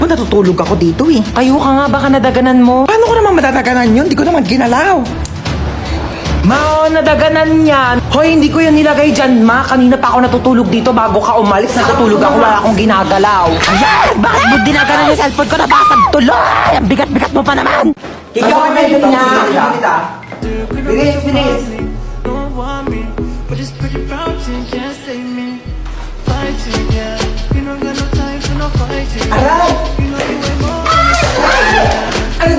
Natutulog ako dito eh. Kayo ka nga, baka nadaganan mo. Paano ko naman madadaganan yun? Hindi ko naman ginalaw. Mao, nadaganan yan. Hoy, hindi ko yan nilagay dyan, ma. Kanina pa ako natutulog dito bago ka umalis. Natutulog ako, wala akong ginagalaw. Ayan! Bakit mo dinaganan yung cellphone ko? Nabasag tuloy! Ang bigat-bigat mo pa naman! Ikaw ang medyo niya. Bilis, bilis. Don't want me, but it's pretty proud and can't save me. Fighting, yeah. You don't got no time for no fighting. Aray! You know you ain't more than Ano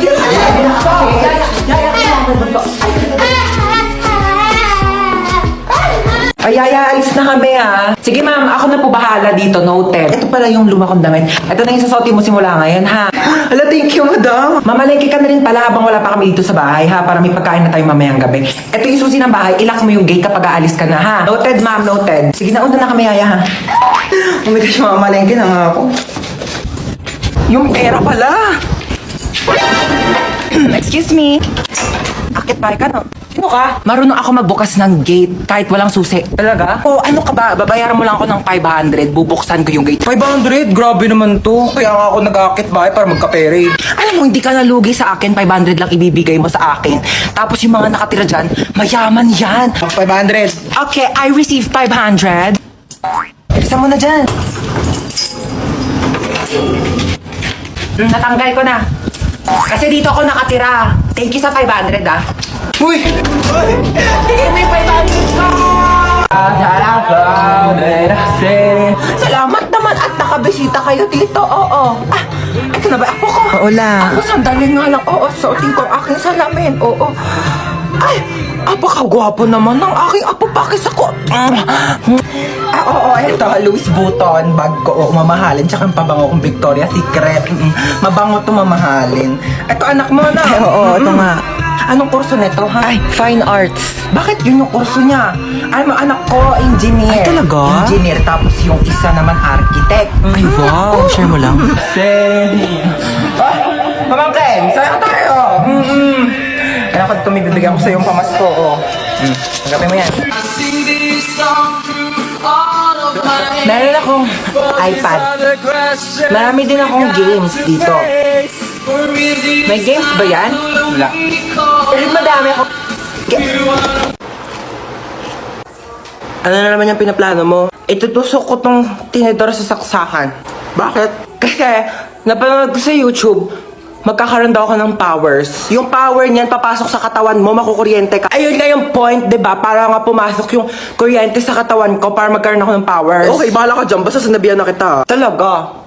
Ay, alis na kami ha. Sige ma'am, ako na po bahala dito, noted. Ito pala yung luma kong damit. Ito na yung sasuotin mo simula ngayon ha. Hala, thank you, madam. Mamalengke ka na rin pala habang wala pa kami dito sa bahay ha, para may pagkain na tayo mamayang gabi. Ito yung susi ng bahay, ilak mo yung gate kapag aalis ka na ha. Noted ma'am, noted. Sige na, una na kami yaya ha. Oh my gosh, mamalengke na nga ako. Yung pera pala. Excuse me. Akit ba ka no? Sino ka? Marunong ako magbukas ng gate kahit walang susi. Talaga? Oh, ano ka ba? Babayaran mo lang ako ng 500. Bubuksan ko yung gate. 500? Grabe naman to. Kaya nga ako nag-aakit bahay para magkapere. Alam mo, hindi ka nalugi sa akin. 500 lang ibibigay mo sa akin. Tapos yung mga nakatira dyan, mayaman yan. 500. Okay, I received 500. Isa mo na dyan. Natanggal ko na. Kasi dito ako nakatira. Thank you sa 500 ah. Uy! Bigay mo yung 500 ko! Salamat naman at nakabisita kayo dito. Oo. Ah, ito na ba ako ko? Wala. Ako sandali nga lang. Oo, suotin ko ang aking salamin. Oo. Ay, apakagwapo naman ng aking apo. Pakis ako. Oo, ito. Louis Vuitton. Bag ko. Oo, mamahalin. Tsaka ang pabango kong Victoria's Secret. Mabango to mamahalin. Ito, anak mo na. Ay, oo, ito nga. Anong kurso nito, ha? Ay, fine arts. Bakit yun yung kurso niya? Ay, anak ko, engineer. Ay, talaga? Engineer, tapos yung isa naman architect. Ay, wow. Share mo lang. Pamangkin, sa'yo tayo. Anak ko, ito may bibigyan ko sa yung pamasko. Tanggapin mo yan. Meron akong iPad. Marami din akong games dito. May games ba yan? Wala. Pero madami ako. Ano na naman yung pinaplano mo? Itutusok ko tong tinidor sa saksakan. Bakit? Kasi, napanood ko sa YouTube, magkakaroon daw ako ng powers. Yung power niyan, papasok sa katawan mo, makukuryente ka. Ayun nga yung point, di ba? Para nga pumasok yung kuryente sa katawan ko para magkaroon ako ng powers. Okay, bahala ka dyan. Basta sinabihan na kita. Talaga?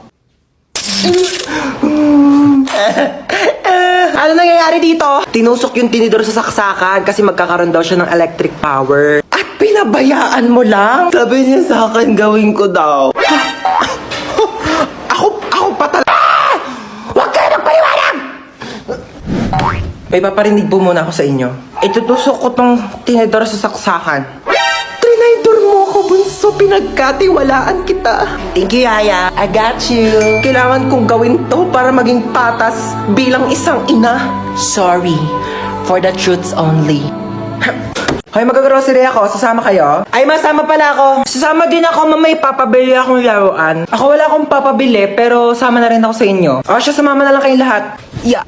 Ano nangyayari dito? Tinusok yung tinidor sa saksakan kasi magkakaroon daw siya ng electric power. At pinabayaan mo lang? Sabi niya sa akin, gawin ko daw. Ako pa talaga. Huwag kayo magpaliwanag! May paparinig po muna ako sa inyo. Itutusok ko tong tinidor sa saksakan. Trinidor mo ako, bunso. Pinagkatiwalaan kita. Thank you, Yaya. I got you. Kailangan kong gawin to para maging patas bilang isang ina. Sorry. For the truths only. Hoy, mag-grocery ako. Sasama kayo? Ay, masama pala ako. Sasama din ako, mamay papabili akong laruan. Ako wala akong papabili, pero sama na rin ako sa inyo. O siya, sumama na lang kayong lahat. Yeah.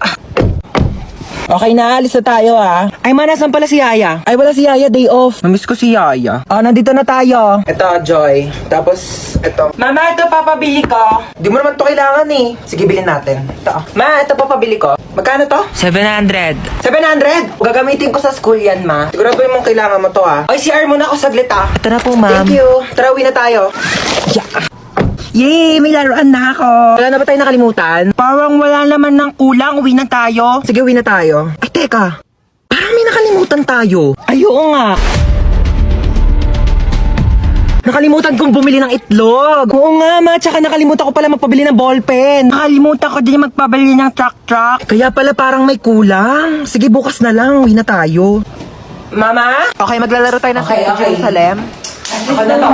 Okay na, alis na tayo ah. Ay, manasan pala si Yaya? Ay, wala si Yaya, day off. Namiss ko si Yaya. Oh, nandito na tayo. Ito, Joy. Tapos, ito. Mama, ito papabili ko. Di mo naman to kailangan eh. Sige, bilhin natin. Ito. Ma, ito papabili ko. Magkano to? 700. 700? Gagamitin ko sa school yan, ma. Sigurado yung mong kailangan mo to ah. Ay, CR muna ako saglit ah. Ito na po, ma'am. Thank you. Tara, uwi na tayo. Yeah. Yay! May laruan na ako. Wala na ba tayo nakalimutan? Parang wala naman ng kulang. Uwi na tayo. Sige, uwi na tayo. Ay, teka. Parang may nakalimutan tayo. Ay, oo nga. Nakalimutan kong bumili ng itlog. Oo nga, ma. Tsaka nakalimutan ko pala magpabili ng ballpen. Nakalimutan ko din magpabili ng truck. Kaya pala parang may kulang. Sige, bukas na lang. Uwi na tayo. Mama? Okay, maglalaro tayo ng Okay, okay. Jerusalem. Ako na to.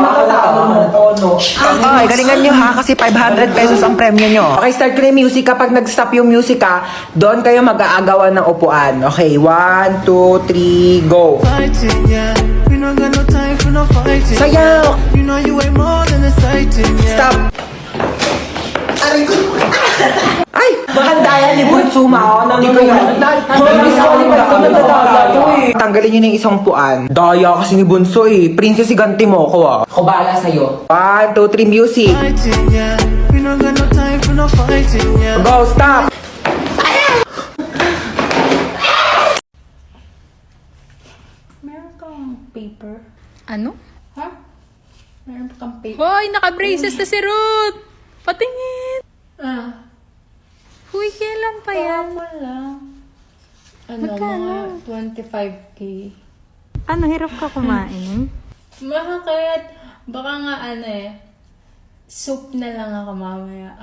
Okay, galingan nyo ha, kasi 500 pesos ang premyo nyo. Okay, start ko na yung music. Kapag nag-stop yung music ha, doon kayo mag-aagawan ng upuan. Okay, 1, 2, 3, go. fighting, yeah. You don't got no time for no fighting. Sayaw! You know you ain't more than a sighting, yeah. Stop! Aray ko! Ay! Mahanda yan ni Bunso, ma. Hindi ko yan. Disqualified ko na daya to eh. Tanggalin niyo na yung isang puan. Daya kasi ni Bunso eh. Princess, iganti mo ako ah. Ako bahala sa'yo. 1, 2, 3, music. Fighting, yeah. We don't got no time for no fighting, yeah. Go, stop! Meron kang paper? Ano? Ha? Meron kang paper? Hoy, naka-braces na si Ruth! Patingin! Ah, Huy, kailan pa yan? wala. Ano, Magkano? mga 25K. Ano, hirap ka kumain? Bakit? Baka nga soup na lang ako mamaya.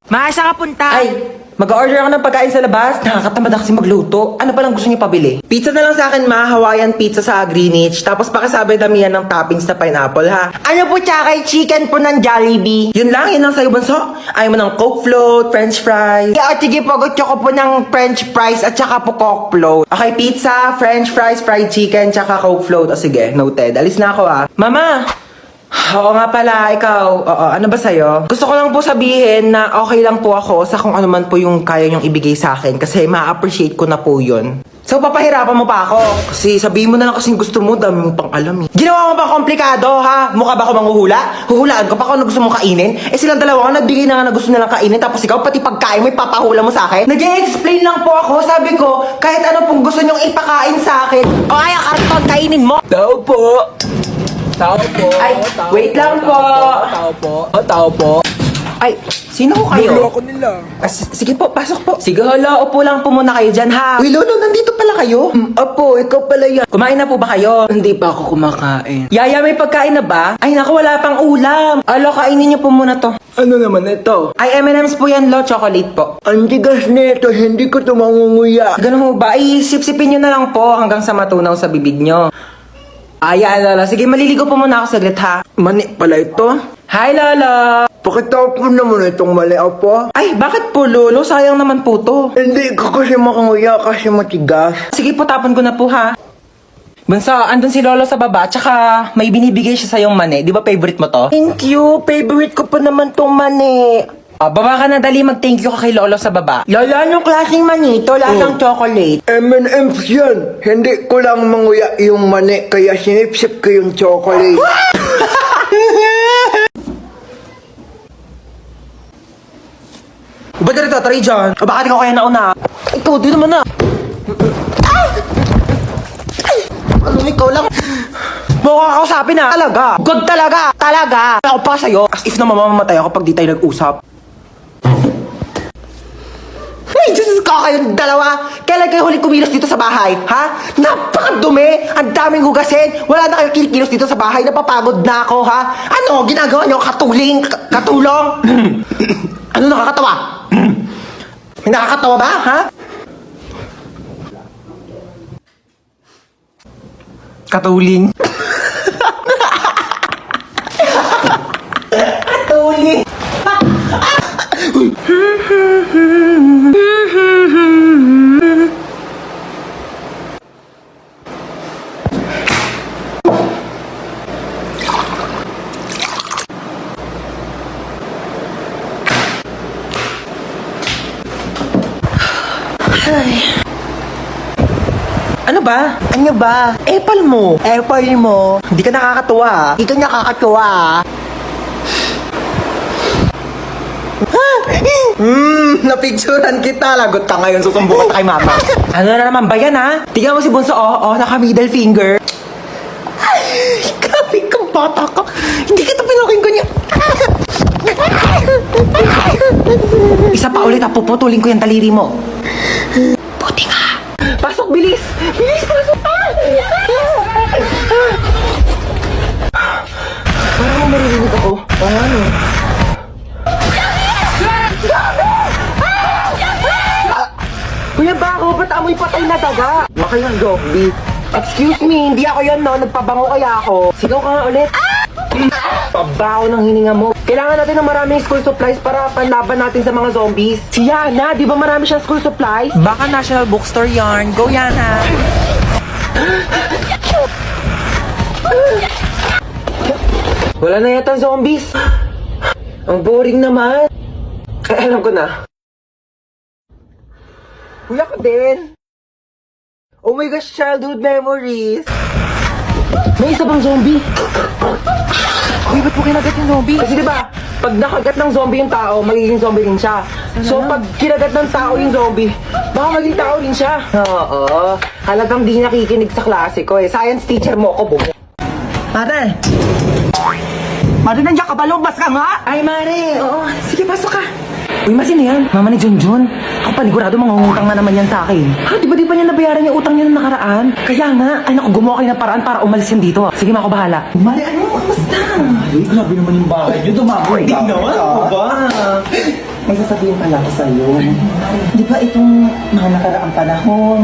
Maasa ka punta? Ay, mag-order ako ng pagkain sa labas. Nakakatamad na kasi magluto. Ano palang gusto niyo pabili? Pizza na lang sa akin, ma. Hawaiian pizza sa Greenwich. Tapos pakisabi damihan ng toppings na pineapple, ha? Ano po, tsaka chicken po ng Jollibee? Yun lang sa'yo, Bunso. Ayaw mo ng Coke float, French fries. Yeah, sige po, gusto ko po ng French fries at tsaka po Coke float. Okay, pizza, French fries, fried chicken, tsaka Coke float. O sige, noted. Alis na ako, ha? Mama! Oo nga pala, ikaw. Oo, ano ba sa'yo? Gusto ko lang po sabihin na okay lang po ako sa kung ano man po yung kaya niyong ibigay sa akin kasi ma-appreciate ko na po yun. So, papahirapan mo pa ako. Kasi sabihin mo na lang kasing gusto mo, dami mo pang alam eh. Ginawa mo pa komplikado, ha? Mukha ba ako manghuhula? Huhulaan ko pa kung ano gusto mong kainin? Eh silang dalawa nga nagbigay na nga na gusto nilang kainin tapos ikaw pati pagkain mo ipapahula mo sa akin? Nag-i-explain lang po ako, sabi ko, kahit ano pong gusto niyong ipakain sa akin. O ay, karton, kainin mo! Tao po! Tao po. Ay, Tao wait lang po. Tao po. Tao po. Ay, sino ko kayo? Lolo ako nila. Sige po, pasok po. Sige, hala, upo lang po muna kayo dyan, ha? Uy, Lolo, nandito pala kayo? Opo, ikaw pala yan. Kumain na po ba kayo? Hindi pa ako kumakain. Yaya, may pagkain na ba? Ay, naku, wala pang ulam. Alo, kainin niyo po muna to. Ano naman ito? Ay, M&M's po yan, lo, chocolate po. Ang tigas nito, hindi ko ito mangunguya. Ganun ho ba? Ay, sip-sipin niyo na lang po hanggang sa matunaw sa bibig niyo. Ayan, Lola. Sige, maliligo po muna ako saglit, ha? Mani pala ito? Hi, Lola! Pakitaw po naman itong mali po. Ay, bakit po, Lolo? Sayang naman po to. Hindi ko kasi makanguya kasi matigas. Sige po, tapon ko na po, ha? Bunso, andun si Lolo sa baba, tsaka may binibigay siya sa yung mani. Di ba favorite mo to? Thank you! Favorite ko pa naman tong mani. Baba ka na, dali. Mag-thank you ka kay Lolo sa baba. Lolo, anong klaseng mani ito? Lasang chocolate. M&M's yan. Hindi ko lang manguya yung mani, kaya sinipsip ko yung chocolate. Ba't ka nito, Tari John? Bakit ikaw kaya nauna? Ikaw, di naman na. Ano, ikaw lang? Mukha ka kausapin na. Talaga. Good talaga. Talaga. Ako pa sa'yo. As if na mamamatay ako pag di tayo nag-usap. Hey, Diyos ko kayong dalawa! Kailan kayo huli kumilos dito sa bahay? Ha? Napakadumi! Ang daming hugasin! Wala na kayo kilos dito sa bahay. Napapagod na ako, ha? Ano? Ginagawa niyo katuling? Katulong? Ano nakakatawa? May nakakatawa ba, ha? Katuling? Katuling? Ano ba? Ano ba? Apple mo. Apple mo. Hindi ka nakakatuwa. Hindi ka nakakatuwa. Napicturan kita. Lagot ka ngayon. Susumbukan ka kay mama. Ano na naman ba yan, ha? Tingnan mo si Bunso. Naka middle finger. Ay, grabe kang bata ka. Hindi kita pinaking ganyan. Isa pa ulit, puputulin ko yung taliri mo. Buti ka. Pasok, bilis! Bilis, pasok! Parang maririnig ako. Ano? Kuya Bako, ba't amoy patay na daga? Huwag kayong zombie. Excuse me, hindi ako yan, no? Nagpabango kaya ako. Sigaw ka nga ulit. Pabaho ng hininga mo. Kailangan natin ng maraming school supplies para panlaban natin sa mga zombies. Si Yana, di ba marami siyang school supplies? Baka National Bookstore yarn. Go, Yana! Wala na yata zombies. Ang boring naman. Alam ko na. Kuya ko din. Oh my gosh, childhood memories. May isa bang zombie? Uy, ba't mo kinagat yung zombie? Kasi diba, pag nakagat ng zombie yung tao, magiging zombie rin siya. So pag kinagat ng tao yung zombie, baka maging tao rin siya. Oo. Halagang di nakikinig sa klase ko eh. Science teacher mo ako, bumo. Mare! Mare, nandiyan ka ba? Lumabas ka nga! Ay, Mare! Oo, sige, pasok ka. Uy, masino yan? Mama ni Junjun. Ako panigurado, mangungutang na naman yan sa akin. Ha, di ba niya nabayaran yung utang niya nung nakaraan? Kaya nga, ay naku, gumawa kayo ng paraan para umalis yan dito. Sige, ako bahala. Mare, ano? Kamusta? Ay, grabe naman yung bahay niyo. Dumaboy din naman. Ano ba? May sasabihin pala ako sa'yo. Di ba itong mga nakaraang panahon?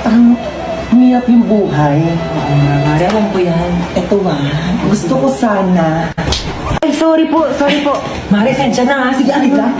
Parang humihirap yung buhay. Oo nga, Mare, alam ko yan. Eto gusto ko sana. Ay, sorry po. Mare, sensya na ha. Sige, alig lang.